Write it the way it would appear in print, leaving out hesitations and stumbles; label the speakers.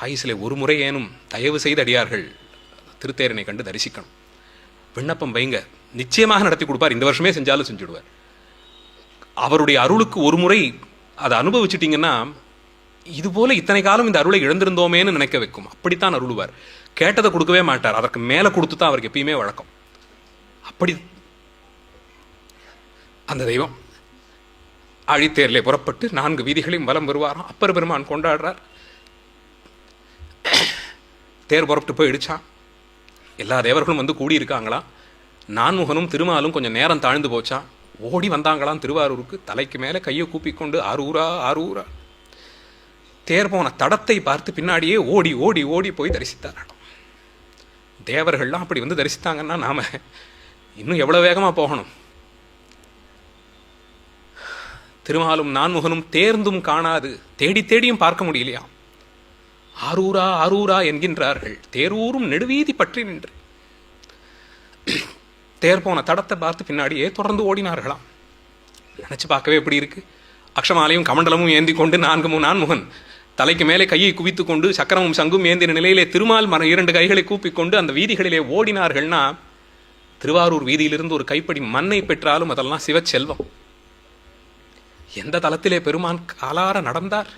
Speaker 1: ஆயுசிலே ஒரு முறை ஏனும் தயவு செய்து அடியார்கள் திருத்தேரனை கண்டு தரிசிக்கணும். விண்ணப்பம் வைங்க, நிச்சயமாக நடத்தி கொடுப்பார். இந்த வருஷமே செஞ்சாலும் செஞ்சுடுவார். அவருடைய அருளுக்கு ஒரு முறை அதை அனுபவிச்சுட்டீங்கன்னா இது போல இத்தனை காலம் இந்த அருளை இழந்திருந்தோமேன்னு நினைக்க வைக்கும். அப்படித்தான் அருளுவார். கேட்டதை கொடுக்கவே மாட்டார், அதற்கு மேலே கொடுத்து தான் அவருக்கு எப்பயுமே வழக்கம். அப்படி அந்த தெய்வம் ஆழித்தேரிலே புறப்பட்டு 4 வீதிகளையும் வலம் வருவாராம். அப்பர் பெருமான் கொண்டாடுறார். தேர் புறப்பட்டு போய் இடிச்சான். எல்லா தேவர்களும் வந்து கூடியிருக்காங்களாம். நான்முகனும் திருமாலும் கொஞ்சம் நேரம் தாழ்ந்து போச்சான். ஓடி வந்தாங்களாம் திருவாரூருக்கு. தலைக்கு மேலே கையை கூப்பிக்கொண்டு ஆரூரா ஆரூரா. தேர் போன தடத்தை பார்த்து பின்னாடியே ஓடி ஓடி ஓடி போய் தரிசித்தார். தேவர்கள்லாம் அப்படி வந்து தரிசித்தாங்கன்னா நாம இன்னும் எவ்வளவு வேகமா போகணும். திருமாலும் நான்முகனும் தேர்ந்தும் காணாது, தேடி தேடியும் பார்க்க முடியலையா. ஆரூரா ஆரூரா என்கின்றார்கள். தேரூரும் நெடுவீதி பற்றி நின்று தேர் போன தடத்தை பார்த்து பின்னாடியே தொடர்ந்து ஓடினார்களாம். நினைச்சு பார்க்கவே எப்படி இருக்கு. அக்ஷமாலையும் கமண்டலமும் ஏந்தி கொண்டு நான்முகன் தலைக்கு மேலே கையை குவித்து கொண்டு சக்கரமும் சங்கும் ஏந்தின நிலையிலே திருமால் 2 கைகளை கூப்பிக்கொண்டு அந்த வீதிகளிலே ஓடினார்கள்னா, திருவாரூர் வீதியிலிருந்து ஒரு கைப்படி மண்ணை பெற்றாலும் அதெல்லாம் சிவச்செல்வம். எந்த தலத்திலே பெருமான் காலார நடந்தார்.